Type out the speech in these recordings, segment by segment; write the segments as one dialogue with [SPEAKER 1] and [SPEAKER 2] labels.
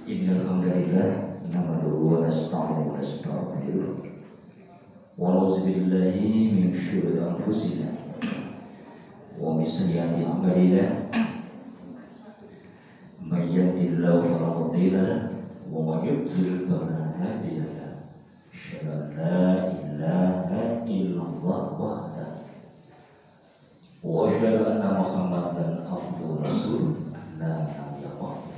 [SPEAKER 1] Innal hamdalillah nahmaduhu wa nasta'inuhu wa nastaghfiruh wa na'udzu billahi min syururi anfusina wa min sayyiati a'malina may yahdihillahu fala mudilla lahu wa may yudlil fala hadiya lahu asyhadu an la ilaha illallah wahdahu wa asyhadu anna Muhammadan abduhu wa rasuluh la nabiyya ba'dahu.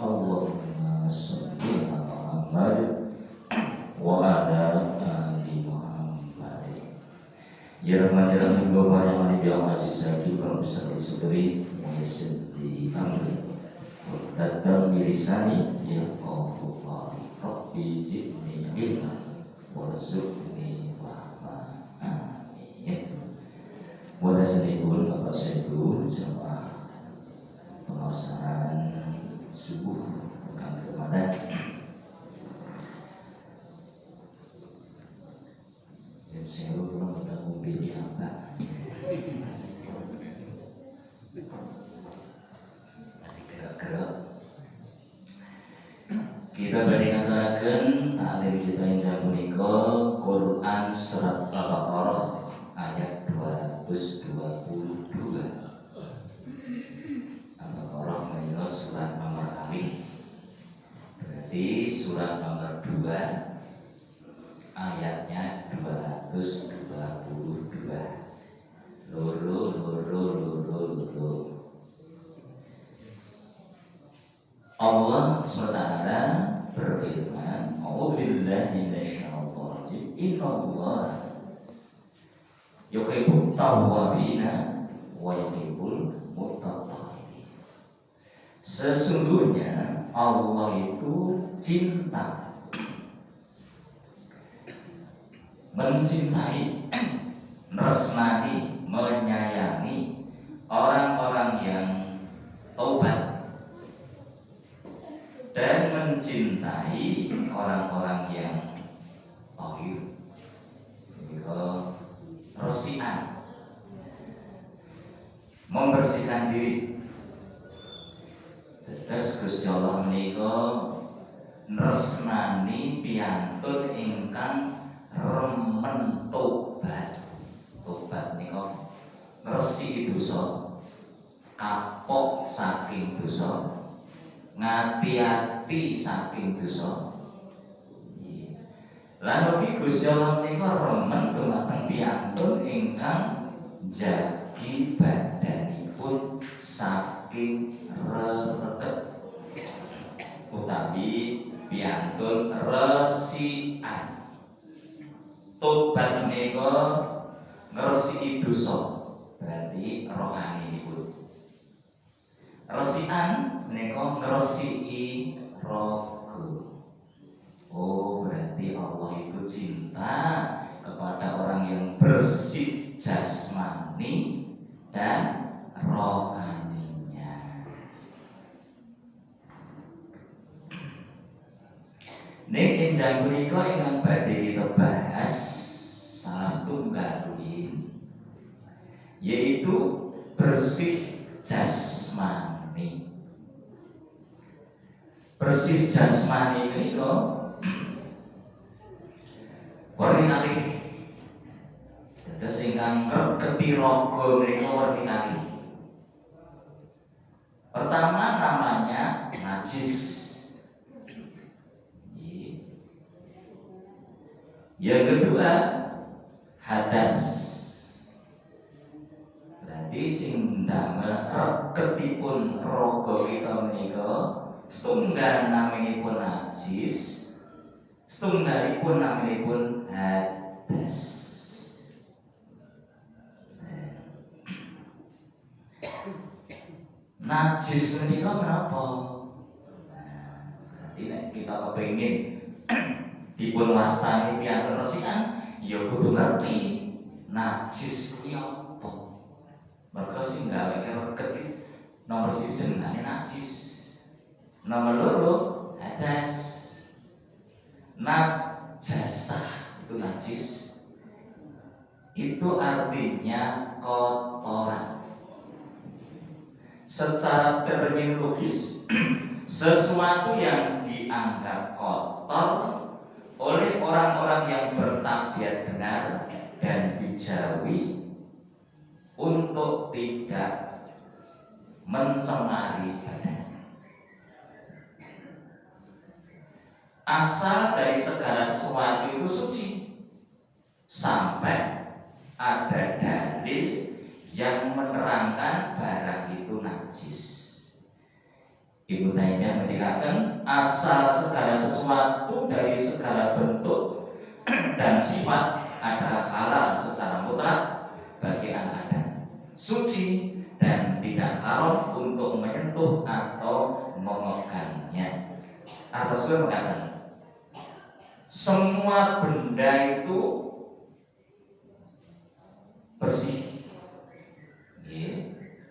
[SPEAKER 1] Allahumma sholli ala Muhammad wa ala ali Muhammad. Ya Rahman ya Rahim wa barik ya Aziz Hakim wa Musalli Sudri wa Yassir amri wa datang birisani ya Allah Rabbi zidni ilma warzuqni fahma. Amin. Wa taslimun wa taslimun jamaah pengasahan subuh bukan Ramadan. Dan saya belum tahu pilih apa. Gerak-gerak. Kita bandingkan taklim kita yang saya punika Quran surat Al-Baqarah ayat 222. Al-Baqarah menika surat nomor alif. Berarti surat nomor 2 ayatnya 222. Loro. Allah SWT berfirman, "A'udzubillahi minasyaitonir rajim. Innallaha yuhibbut tawwabina wa yuhibbul mutatahhirin." Sesungguhnya Allah itu cinta, mencintai, resnani, menyayangi orang-orang yang taubat dan mencintai orang-orang yang tauhid. Resian, membersihkan diri. Terus Gusti Allah menika nresnani piyantun ingkang remen tobat. Tobat nika ngresiki dosa, kapok saking dosa, ngati-ati saking dosa. Lan ugi Gusti Allah menika remen dumateng piyantun ingkang njagi badanipun saking rereket utawi piyantun resian. Tobat menika ngresiki dosa, berarti rohaninipun. Resian menika ngresiki raga. Oh, berarti Allah itu cinta kepada orang yang bersih jasmani dan rohaninya. Ning enjang punika ingkang badhe kita bahas salah setunggal yaitu bersih jasmani. Bersih jasmani menika warni kalih. Dados ingkang ngregeti raga menika warni kalih. Pertama namanya najis. Yang kedua hadas. Berarti sing ndamel regetipun raga kita menika setunggal naminipun najis, setunggalipun naminipun hadas. Najis menika menapa? Berarti nek kita kepengin dipun wastani piyantun resikan, ya kudu ngerti najis kuwi apa. Mergo sing gawe reget nomor 1 jenenge najis. Nomor 2 hadas. Najasah itu najis. Itu artinya kotoran. Secara terminologis
[SPEAKER 2] sesuatu yang dianggap kotor oleh orang-orang yang bertabiat benar dan dijauhi untuk tidak mencemari badan. Asal dari segala sesuatu itu suci sampai ada dalil yang menerangkan barang itu najis. Ibnu Taimiyah mengatakan asal segala sesuatu dari segala bentuk dan sifat adalah halal secara mutlak bagi anak Adam, suci dan tidak haram untuk menyentuh atau memegangnya. Atas gue mengatakan semua benda itu bersih,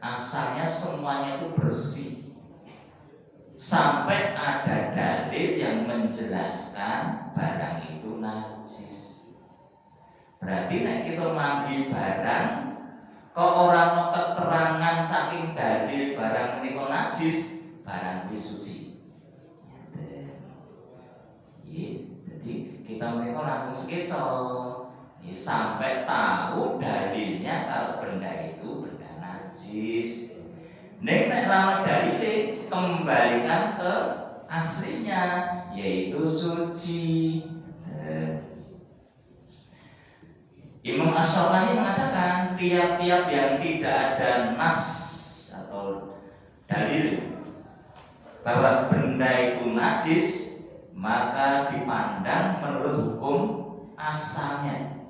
[SPEAKER 2] asalnya semuanya itu bersih sampai ada dalil yang menjelaskan barang itu najis. Berarti nek kita manggi barang kok orang keterangan saking dalil barang menika najis, barang wis suci. Jadi kita menika langsung sketsa sampai tahu dalilnya kalau benda itu benda najis. Nek lama dalile kembalikan ke aslinya yaitu suci. Imam Ash-Shawkani mengatakan tiap-tiap yang tidak ada nas atau dalil bahwa benda itu najis maka dipandang menurut hukum asalnya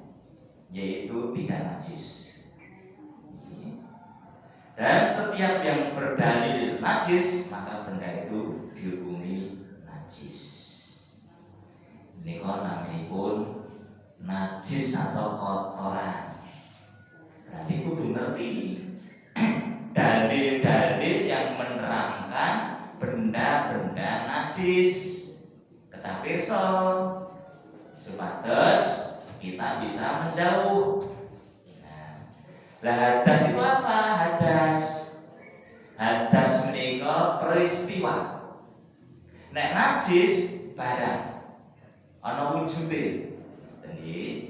[SPEAKER 2] yaitu tidak najis. Dan setiap yang berdalil najis maka benda itu dihukumi najis. Ini kok namanya pun najis atau kotoran. Berarti kudu ngerti dalil-dalil yang menerangkan benda-benda najis. Tetapi supados kita bisa menjauh. Lah hadas itu apa? Hadas menika peristiwa. Nek najis barang ana wujude. Jadi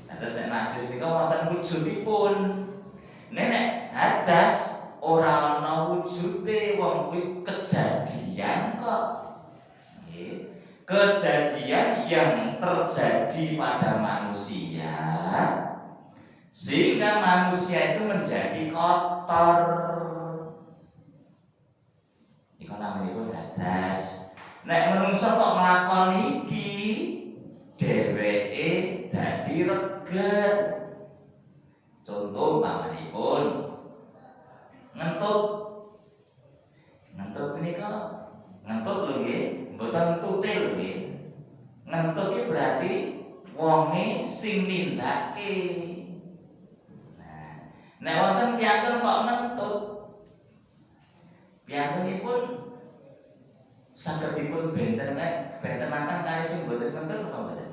[SPEAKER 2] terus nek najis menika wonten wujudipun. Nek hadas ora ana wujude, wong kuwi kejadian kok. Kejadian yang terjadi pada manusia sehingga manusia itu menjadi kotor. Iku namanya pun hadas. Nek menungso kok nglakoni iki dheweke dadi reget. Contoh pamanipun ngentut. Ngentut menika ngentut lho nggih, mboten tute lho nggih. Ngentut iki berarti wonge sing nindakake. Nek wonten piyantun kok ngentut, piyantunipun saged dipun bentenaken kali sing boten ngentut apa mboten?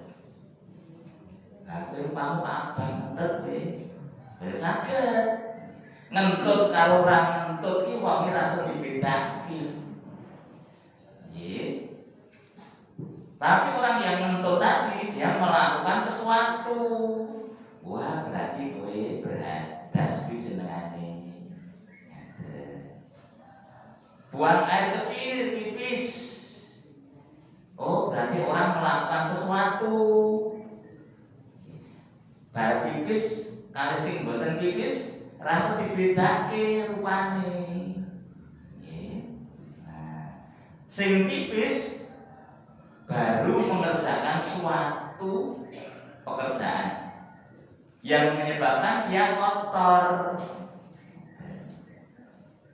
[SPEAKER 2] Lah kuwi umpama abang ngentut kuwi, wis saged. Ngentut karo ora ngentut ki wonge rasa dibedakake. Nggih. Tapi orang yang ngentut tadi dia melakukan sesuatu. Wah, berarti kowe berhadas kuwi jenengane. Buang air kecil, pipis. Oh, berarti orang melakukan sesuatu. Bar pipis, kali sing mboten pipis, rasa dibedake rupane. Sing pipis baru mengerjakan suatu pekerjaan yang menyebabkan dia kotor.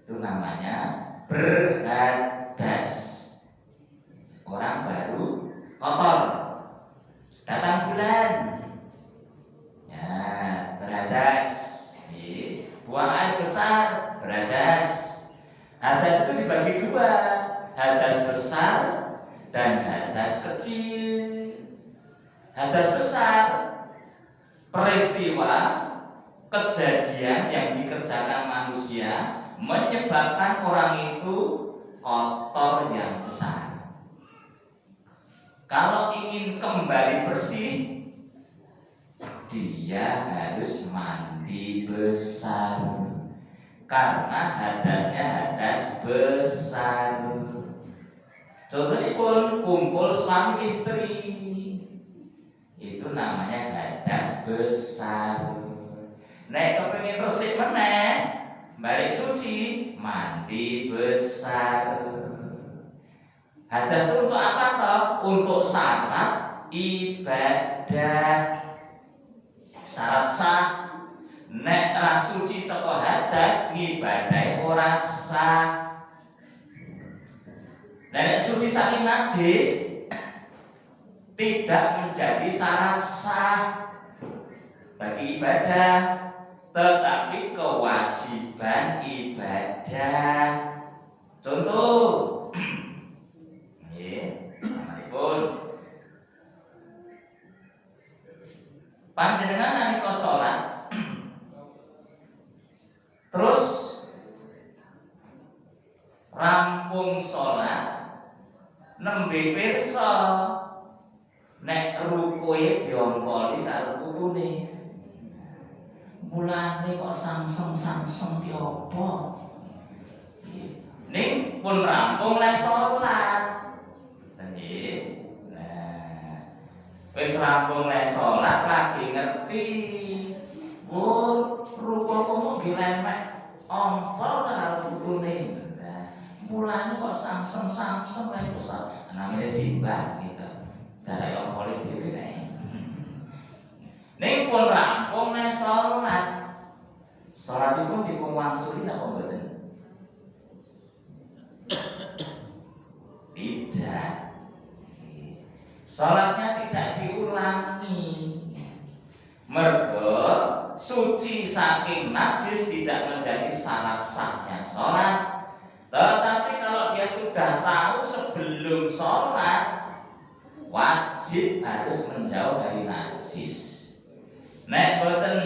[SPEAKER 2] Itu namanya berhadas. Orang baru kotor. Datang bulan, ya berhadas. Buang air besar, berhadas. Hadas itu dibagi dua, hadas besar dan hadas kecil. Hadas besar peristiwa kejadian yang dikerjakan manusia menyebabkan orang itu kotor yang besar. Kalau ingin kembali bersih, dia harus mandi besar, karena hadasnya hadas besar. Contohnya pun kumpul suami istri, itu namanya hadas besar. Nek kepengin resik meneh, balik suci, mandi besar. Hadas itu untuk apa toh? Untuk syarat ibadah, syarat sah. Nek ra suci saka hadas, ngibadahe ora sah. Nek suci saking najis tidak menjadi syarat sah bagi ibadah, tetapi kewajiban ibadah. Contoh, pun panjenengan nalika salat terus rampung salat nembe pirsa nek rukuke diompoli karo putune, mulane kok sangseng ki apa? Ning pun rampung le salat. Wis rampung le salat lagi ngerti. Rupamu dilemek ompol karo putune. Mulane kok sangseng le salat. Namanya simbah gitu. Dari ompol dhewe nek. Ning pun rampung le salat. Salatipun dipun wangsuli napa mboten? Tidak. Salatnya tidak diulangi. Mergo suci saking najis tidak menjadi syarat sahnya salat. Tetapi kalau dia sudah tahu sebelum salat, wajib harus menjauh dari najis. Nek boten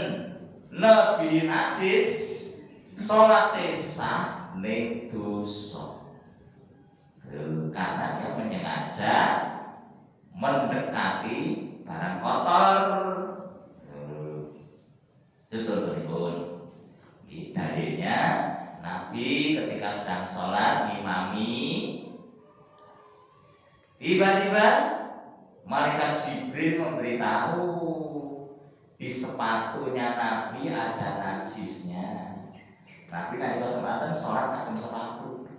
[SPEAKER 2] lebih najis, salat sah ning dosa. Karena dia menyengaja mendekati barang kotor. Itu contohnya. Dalilnya Nabi ketika sedang sholat ngimami, tiba-tiba malaikat Jibril memberitahu di sepatunya Nabi ada najisnya. Nabi nanti kesempatan sholat ngagem sepatu.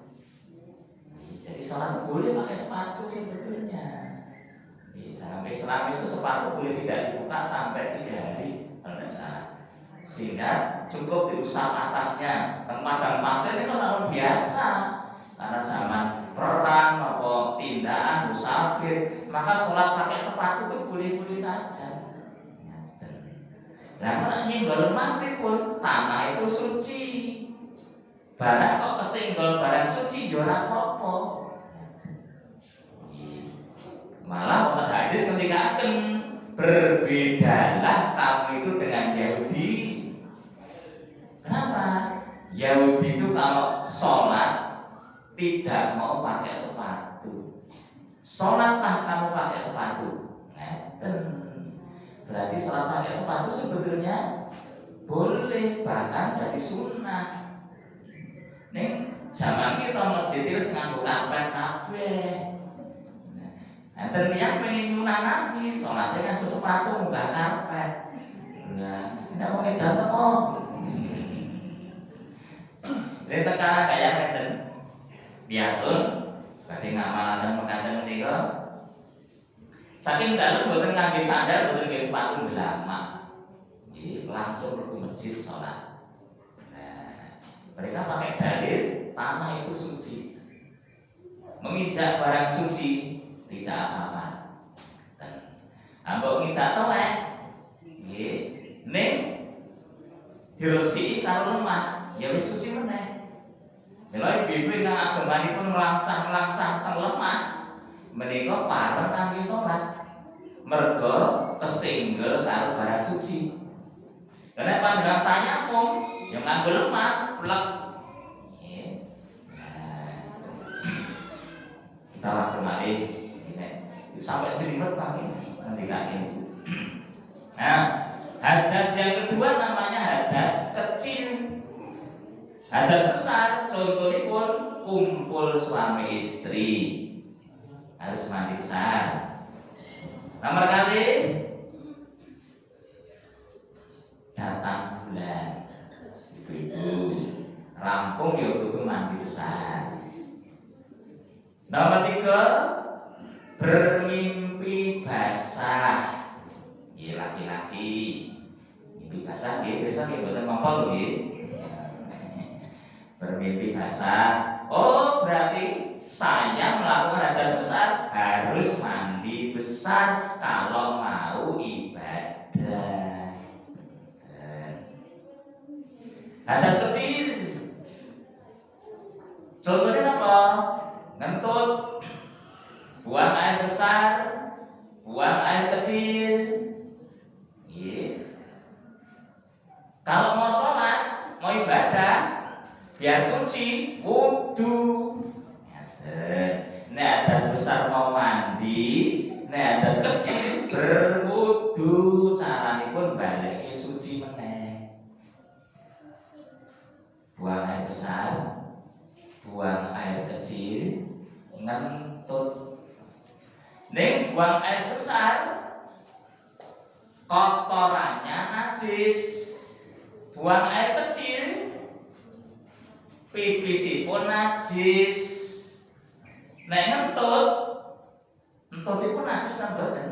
[SPEAKER 2] Jadi sholat boleh pakai sepatu sebetulnya. Sampai Islam itu sepatu boleh tidak dibuka sampai 3 hari kalau salah. Sehingga cukup diusap atasnya. Padang pasir itu sangat biasa karena zaman perang atau tindakan musafir, maka sholat pakai sepatu itu boleh-boleh saja. Nah, mana nyenggol maghrib pun tanah itu suci. Barang kok kesenggol barang suci ora apa-apa. Malah orang hadis ketika akan berbedalah kamu itu dengan Yahudi. Kenapa? Yahudi itu kalau sholat tidak mau pakai sepatu. Sholatlah kamu pakai sepatu. Berarti sholat pakai sepatu sebetulnya boleh, bahkan dari sunnah. Nih zaman kita masjid itu nganggo karpet kabeh. Enten tiyang pengen nyunah lagi, sholatnya kan sepatu munggah karpet. Nah, tidak mau edan kok. Ini tekanan kayak ngeten. Diatur, berarti ngamalan mengandung menika. Saking dalem mboten ngangge sandal, mboten ngangge sepatu lama. Langsung mlebu masjid sholat. Nah, mereka pakai dalil tanah itu suci. Menginjak barang suci tidak apa-apa. Ambok minta tolek, ning diresiki karo lemah, ya wis suci meneh. Lha ibu-ibu nang agamanipun melangsang teng lemah, menika pareng kangge salat. Mergo kesenggel karo barang suci. Karena panjenengan tanya pun, yang nganggo lemah, plek. Kita langsung malih sampai jelimet lagi nanti kaki. Nah, hadas yang kedua namanya hadas kecil. Hadas besar contohnya pun kumpul suami istri harus mandi besar. Nomor kali datang bulan, ibu-ibu rampung ya butuh mandi besar. Nomor 3 bermimpi basah. Ya laki-laki mimpi basah ya besok ya bukan ngopol ya. Bermimpi basah. Oh berarti saya melakukan hadas besar harus mandi besar kalau mau ibadah. Hadas kecil contohnya apa? Ngentut, buang air besar, buang air kecil. Kalau mau sholat, mau ibadah, biar suci, wudu. Nek hadas besar mau mandi, nek hadas kecil berwudu. Caranya pun balik suci meneh. Buang air besar, buang air kecil, ngentut. Ning buang air besar, kotorannya najis. Buang air kecil, pipisipun najis. Nek ngentut, entutipun najis kan boten.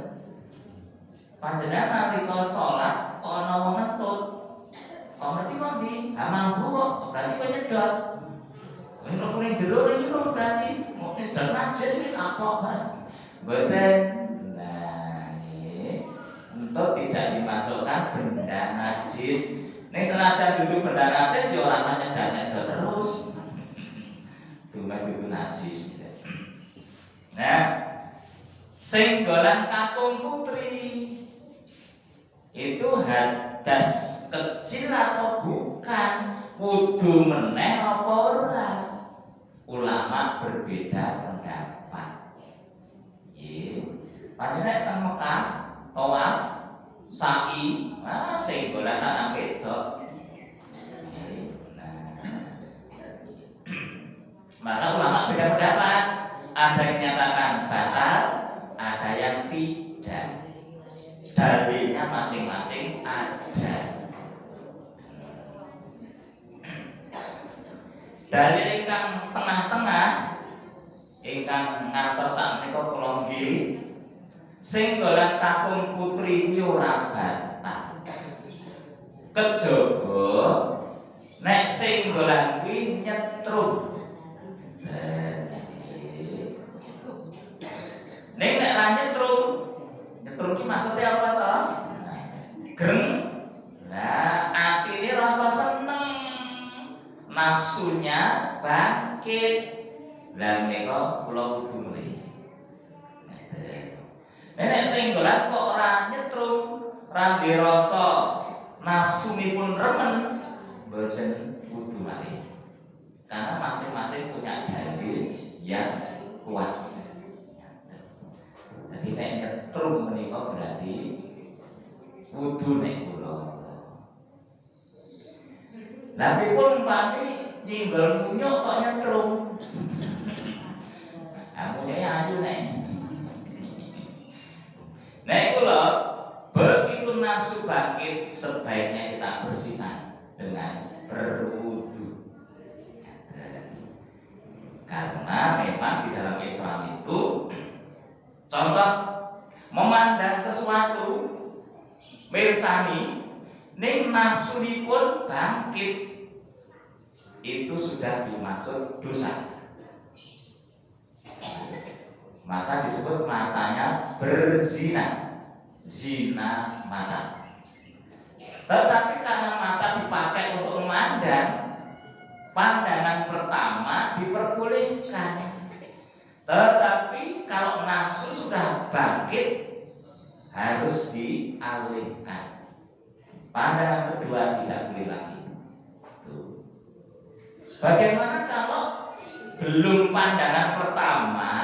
[SPEAKER 2] Panjenengan nalika salat ana wong ngentut, kok ngerti kok ndi? Amal buruk, berarti kowe nyedot. Kowe mlebu ning jero iki kok berarti mungkin sedang najis iki apa kan? Boten. Nah, iki entut tidak dimasukkan benda najis. Nek senajan duduk benda najis yo rasane nyedot terus. Cuma itu najis. Nah, sing golan kakung putri itu hadas kecil atau bukan, wudu meneh apa ora? Ulama berbeda pendapat. Padahal teng Mekah tawaf sa'i, sing golan anak wedok. Maka ulama beda pendapat. Ada yang menyatakan batal, ada yang tidak. Dalilnya masing-masing ada. Dalil ingkang tengah-tengah, ingkang ngantos sakmenika kula nggih, sing golan kakung putri kuwi ora batal. Kejaba nek sing golan kuwi nyetrum. Nek ra nyetrum ki maksudnya apa to? Greng. Lah atine rasa seneng, nafsunya bangkit. Lah menika kula kudu mulih. Nek sing golan kok ora nyetrum, ra dirasa nafsunipun remen, mboten kudu malih. Karena masing-masing punya dalil yang kuat. Jadi nek nyetrum menika berarti wudu nek kula. Lah pripun umpami nyinggol munyuk kok nyetrum? Amunnya ayu nek. Nek kula begitu nafsu bangkit sebaiknya kita bersihkan dengan berwudu. Karena memang di dalam Islam itu contoh memandang sesuatu mirsani ning nafsunipun bangkit itu sudah dimaksud dosa. Maka disebut matanya berzina, zina mata. Tetapi karena mata dipakai untuk memandang, pandangan pertama diperbolehkan. Tetapi kalau nafsu sudah bangkit harus dialihkan. Pandangan kedua tidak boleh lagi. Bagaimana kalau belum pandangan pertama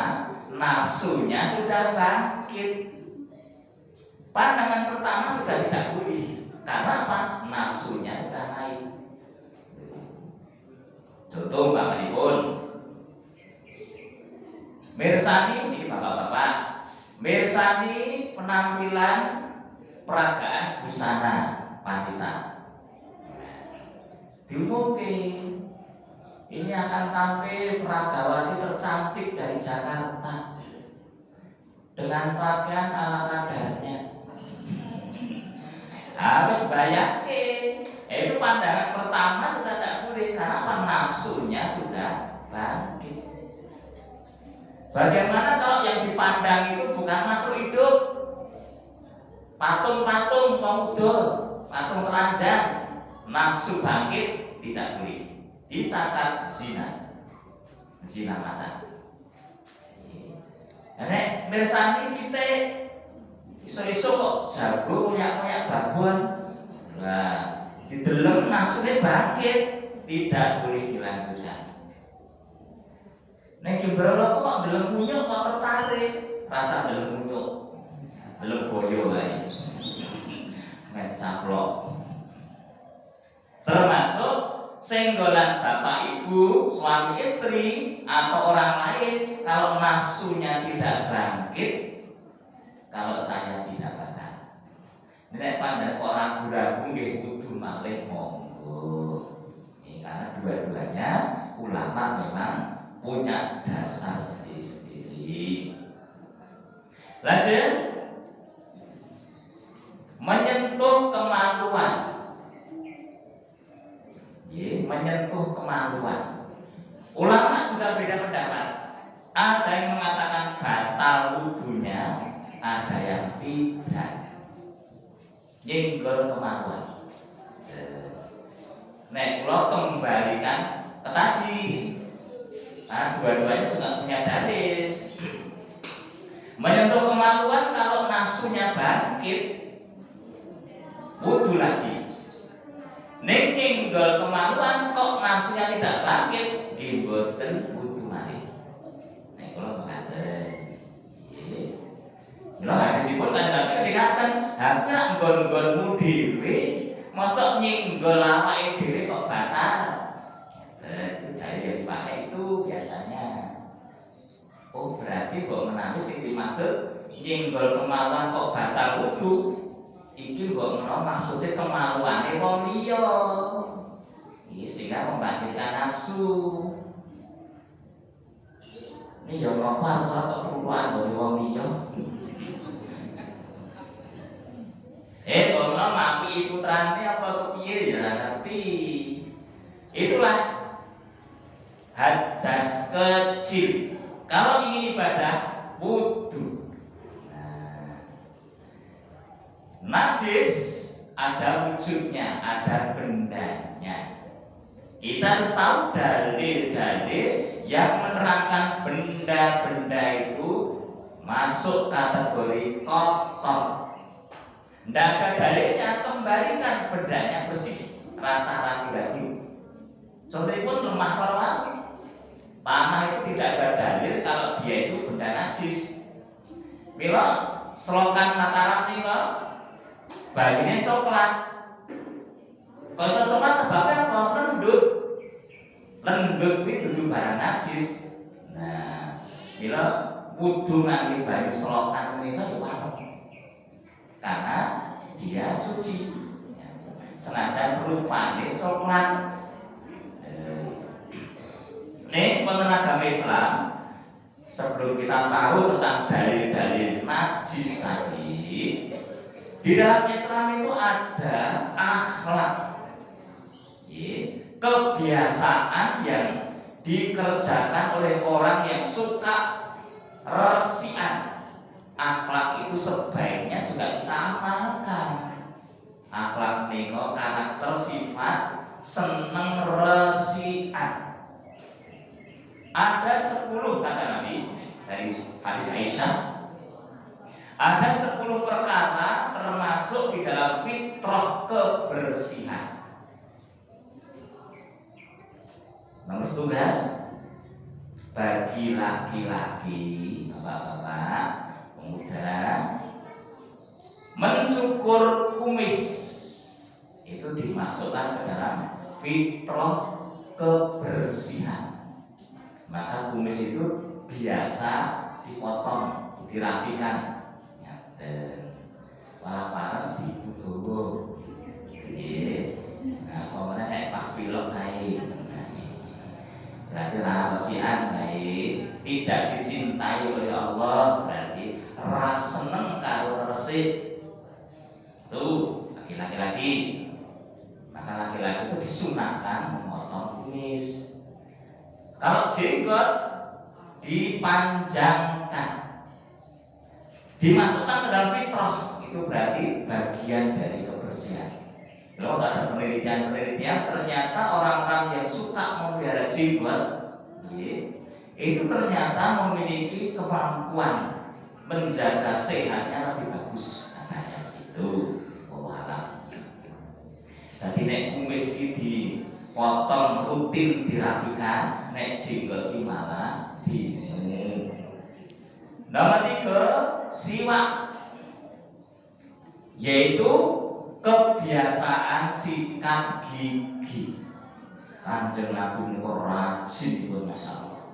[SPEAKER 2] nafsunya sudah bangkit. Pandangan pertama sudah tidak boleh. Karena apa? Nafsunya sudah naik. Contoh Pak Pripun, mirsani ini bapak-bapak, mirsani penampilan peragaan busana pasita. Diumumkan ini akan tampil peragawati tercantik dari Jakarta dengan pakaian ala kadarnya. Harus bayangin, itu pandangan pertama sudah tidak boleh karena apa? Nafsunya sudah bangkit. Bagaimana kalau yang dipandang itu bukan makhluk hidup, patung-patung pemuda, patung telanjang, nafsu bangkit, tidak boleh, dicatat zina, zina mata. Nek mirsani pite iso-iso kok jago koyak-koyak babon. Nah, dideleng nafsunya bangkit, tidak boleh dilanjutkan. Nek kibrolo kok deleng munyuk kok tertarik, rasa deleng munyuk, deleng boyo wae. Nek caplok. Termasuk senggolan bapak ibu, suami istri atau orang lain, kalau nafsunya tidak bangkit, kalau saya tidak batal. Nek pandang orang ragu nggih kudu malih monggo. Karena dua-duanya ulama memang punya dasar sendiri-sendiri. Lanjut, menyentuh kemaluan. Menyentuh kemaluan. Ulama sudah beda pendapat. Ada yang mengatakan batal wudunya, ada yang tidak. Nyenggol kemaluan. Nek kula kembalikan ke tadi. Nah, dua-duanya juga punya dalil. Menyentuh kemaluan kalau nafsunya bangkit, wudu lagi. Nek nyenggol kemaluan kok nafsunya tidak bangkit, nggih mboten wudu malih. Nek kula mengatakan, nggih. Mula hadisipun kanjeng dikatakan, "Hakka nggon-nggonmu dhewe, mosok nyenggol awake dhewe kok batal." Dari yang dipakai itu biasanya. Oh berarti kok menawi sing dimaksud nyenggol kemaluan kok batal wudu. Iki kok menawa maksudnya kemaluane wong liya. Iki sehingga membangkitkan nafsu. Ini ya apa asal kok keluar dari wong liya. Kok menawa mati putrane apa kepiye ya ngerti. Itulah hadas kecil. Kalau ingin ibadah wudu. Najis ada wujudnya, ada bendanya. Kita harus tahu dalil-dalil yang menerangkan benda-benda itu masuk kategori kotor. Tidak ada dalilnya, kembalikan bendanya bersih. Rasa ragu-ragu. Contohnya pun lemah warna. Panah itu tidak ada dalil kalau dia itu benda najis. Mila selokan Mataram nih kok bagiannya coklat. Kalau coklat sebabnya apa? Lendut. Lendut itu duduk barang najis. Nah, mila wudu nganti banyu selokan ini kan warna. Karena dia suci. Senajan rupanya coklat. Nih pengen agama Islam, sebelum kita tahu tentang dalil-dalil najis tadi, di dalam Islam itu ada akhlak, kebiasaan yang dikerjakan oleh orang yang suka resian. Akhlak itu sebaiknya juga kita amalkan. Akhlak niko karakter sifat seneng resian. Ada 10 kata Nabi dari hadis Aisyah. Ada 10 perkara termasuk di dalam fitrah kebersihan. Nomor 1 bagi laki-laki bapak-bapak pemuda, mencukur kumis itu dimasukkan ke dalam fitrah kebersihan. Maka kumis itu biasa dipotong, dirapikan. Para dibutuh. Nah, pokoknya kayak pas pilot naik. Berarti rahasian baik, tidak dicintai oleh Allah, berarti ras seneng karo resik. Tuh, laki-laki. Maka laki-laki itu disunahkan memotong kumis. Kalau jenggot dipanjangkan, dimasukkan ke dalam fitrah, itu berarti bagian dari kebersihan. Kalau ada penelitian ternyata orang-orang yang suka memelihara jenggot itu ternyata memiliki kemampuan menjaga sehatnya lebih bagus. Katanya itu, walau. Jadi nek kumis ini dipotong rutin dirapikan, nek jenggot ini malah Nomor 3, siwak, yaitu kebiasaan sikat gigi. Kanjeng Nabi niku rajin pun masyaallah.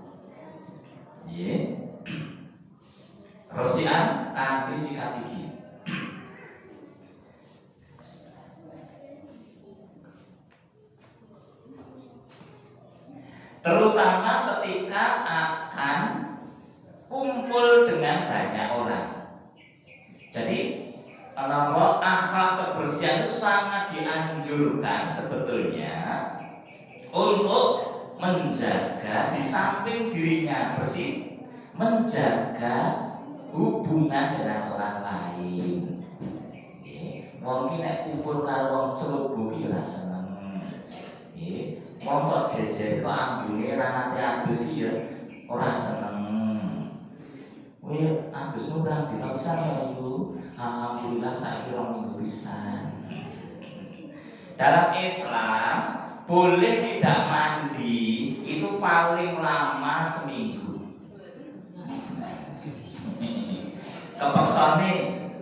[SPEAKER 2] Resikan kanthi sikat gigi. Terutama ketika akan kumpul dengan banyak orang. Jadi kalau akhlak kebersihan itu sangat dianjurkan sebetulnya untuk menjaga di samping dirinya bersih, menjaga hubungan dengan orang lain. Mungkin nek kumpul karo wong celubu iki ora seneng. Wong kok jejer kok ambune ra nate abus iki ya ora seneng. Kowe abusmu berang dina pisan yo. Alhamdulillah saiki rong minggu pisan. Dalam Islam boleh tidak mandi itu paling lama seminggu. Kepeksane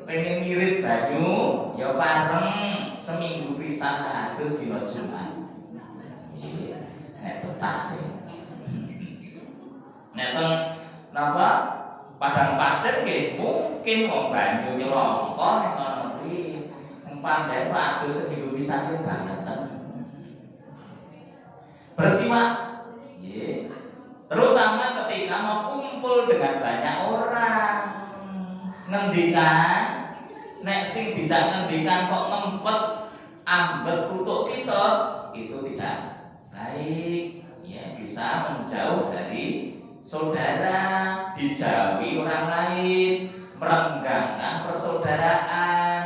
[SPEAKER 2] pengen ngirit banyu ya bareng seminggu pisan atus dina Jumat. Nek betah sih. Nek napa padang pasir nggih mungkin wong banyu nyelongko nek ngono kuwi pandai atus seminggu pisan ki banget. Bersiwak, terutama ketika mau kumpul dengan banyak orang. Ngendikan, nek sing bisa ngendikan kok ngempet ambet tutuk kita, itu tidak baik. Ya, bisa menjauh dari saudara, dijauhi orang lain, merenggangkan persaudaraan,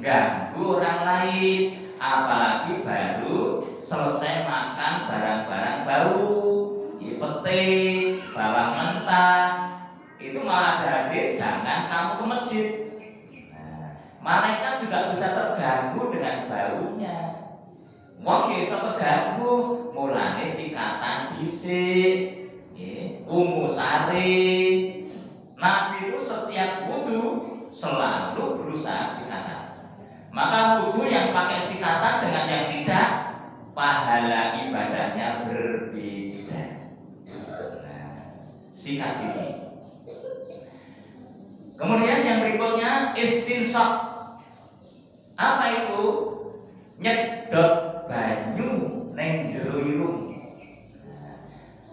[SPEAKER 2] ganggu orang lain. Apalagi baru selesai makan barang-barang bau, pete, bawang mentah, itu malah hadis jangan kamu ke masjid. Malaikat juga bisa terganggu dengan baunya. Wong bisa terganggu, mulane sikatan dhisik, ungu sari. Nabi itu setiap wudu selalu berusaha sikatan. Maka wudu yang pakai sikatan dengan yang tidak, pahala ibadahnya berbeda. Sikat gigi. Kemudian yang berikutnya istinsaq. Apa itu? Nyedot banyu neng jero irung.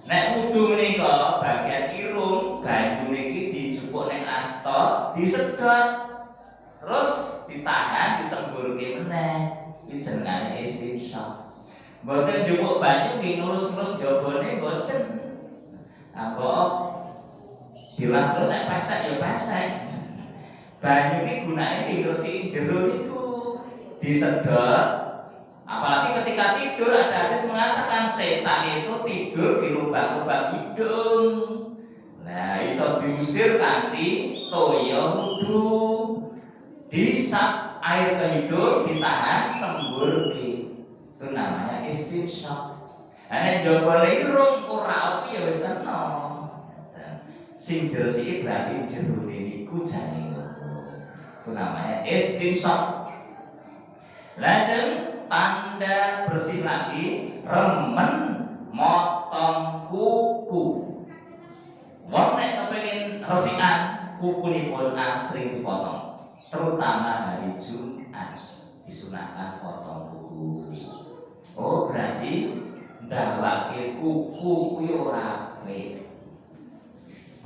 [SPEAKER 2] Nek wudu menika bagian irung, banyu niki dijupuk neng asta, disedot. Terus ditahan, disemburke meneh. Iki jenenge istinsaq. Mboten njupuk banyu nggih ngelus-ngelus jabone mboten. Ambok dilas-les nek pesek ya pesek. Banyu iki gunane ngresiki jero niku. Disedot. Apalagi ketika tidur ada hadis mengatakan setan itu tidur di lubang-lubang hidung. Nah, iso diusir kanthi toya wudu. Disap air ke hidung, ditahan, sembur itu namanya istinsaq. Nek jaba irung ora opi ya wis kena. sing diresiki berarti jerone niku jane ngono. Itu namanya istinsaq. Lajeng tanda bersih lagi remen motong kuku. Wong nek kepengin resikan kukunipun asring dipotong, terutama hari Jumat disunahkan potong kuku. Oh berarti ndawake kuku kuwi ora apik.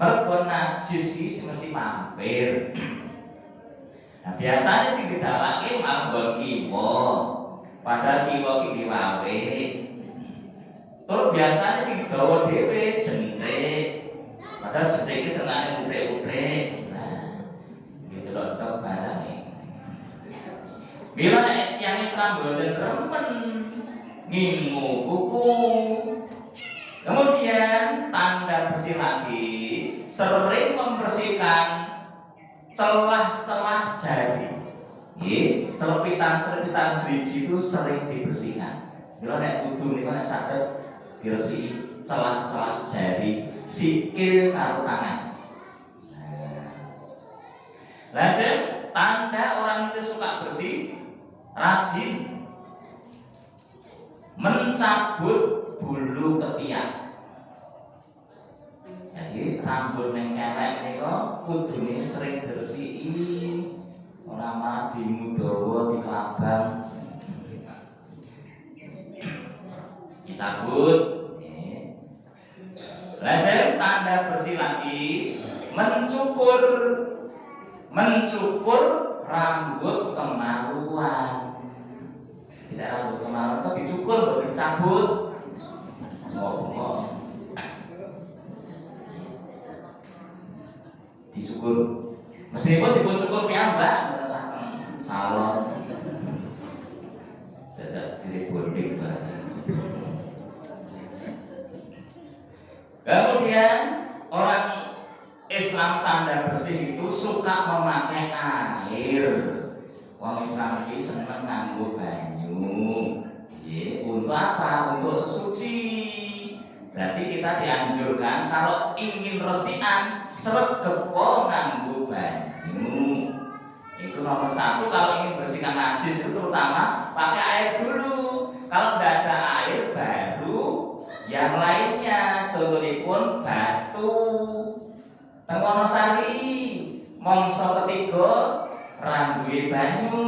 [SPEAKER 2] Mergo najis iki mesti mampir. Nah biasanya sing didawake manggon kiwa, padahal kiwa ki diwawe. Terus biasanya sing dawa dhewe jentik, padahal jentik iki senane utrek-utrek. Nah, gitu loh tok barang iki. Bila yang Islam boten remen ngingu kuku. Kemudian tanda bersih lagi, sering membersihkan celah-celah jari. Celepitan-celepitan driji itu sering dibersihkan. Bila nek kudu niku nek saged diresiki celah-celah jari, sikil karo tangan. Lajeng tanda orang itu suka bersih, rajin mencabut bulu ketiak. Jadi rambut yang kelek nika kudune sering diresiki, ora malah dimudawa dikelabang. Dicabut. Lajeng tanda bersih lagi mencukur rambut kemaluan. Tidak rambut kemaluan itu dicukur bukan dicabut. Dicukur. Meskipun dicukur piyambak merasakan salon. Tidak diribonding barang. Kemudian orang Islam tanda bersih itu suka memakai air. Orang Islam ini senang nganggo banyu. Untuk apa? Untuk sesuci. Berarti kita dianjurkan kalau ingin resikan sregepo nganggo banyu. Itu nomor satu. Kalau ingin bersihkan najis itu terutama pakai air dulu. Kalau tidak ada air baru yang lainnya. Contohnya pun batu. Teng Wonosari mangsa ketiga rambué banyu.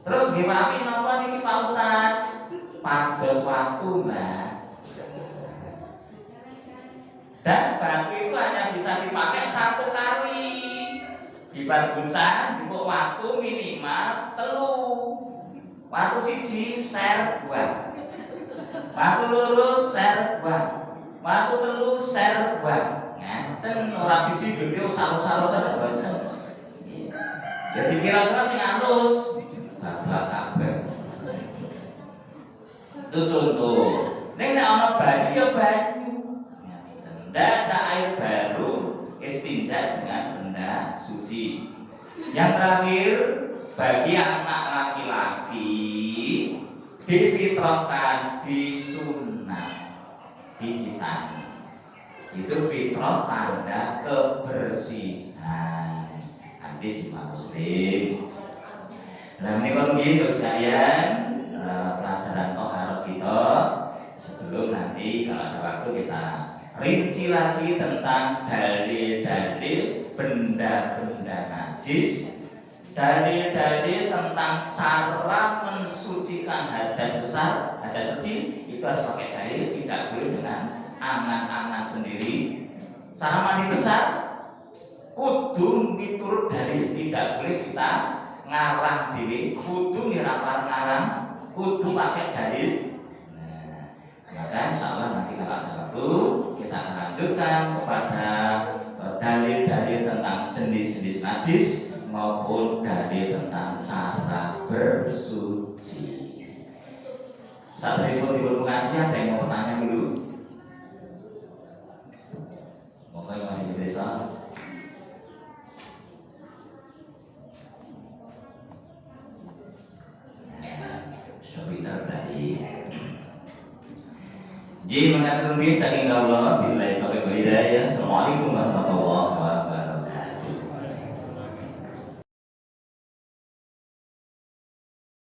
[SPEAKER 2] Terus gimana napa niki Pak Ustaz? Pados watu, Mbak. Dan batu itu hanya bisa dipakai satu kali. Dibat guncan, dipuk watu minimal 3. Watu siji ser buah. Watu loro ser buah. Watu telu ser buah. Ngeten ora siji gede usah-usah ser buah. Jadi kira-kira sing halus sablak kabeh. Itu contoh. Nek ana banyu ya banyu. Ndak ada air baru istinja dengan benda suci. Yang terakhir bagi anak laki-laki difitrahkan disunat dihitan. Itu fitrah tanda kebersihan. Hadis Imam Muslim. Nah ini kalau begitu sekalian pelajaran toharo kita sebelum nanti kalau ada waktu kita rinci lagi tentang dalil-dalil benda-benda najis, dalil-dalil tentang cara mensucikan hadas besar, hadas kecil itu harus pakai dalil, tidak boleh dengan angan-angan sendiri. Cara mandi besar kudu miturut dalil, tidak boleh kita ngarang diri, kudu ngarang, kudu pakai dalil. Maka insya Allah nanti kalau ada waktu kita akan lanjutkan kepada dalil-dalil tentang jenis-jenis najis maupun dalil tentang cara bersuci. Saat berikut divulgasi ada yang mau bertanya dulu? Monggo yang mau diberi Jadi mengatakan saking Allah bila
[SPEAKER 1] wal hidayah. Assalamualaikum warahmatullahi wabarakatuh.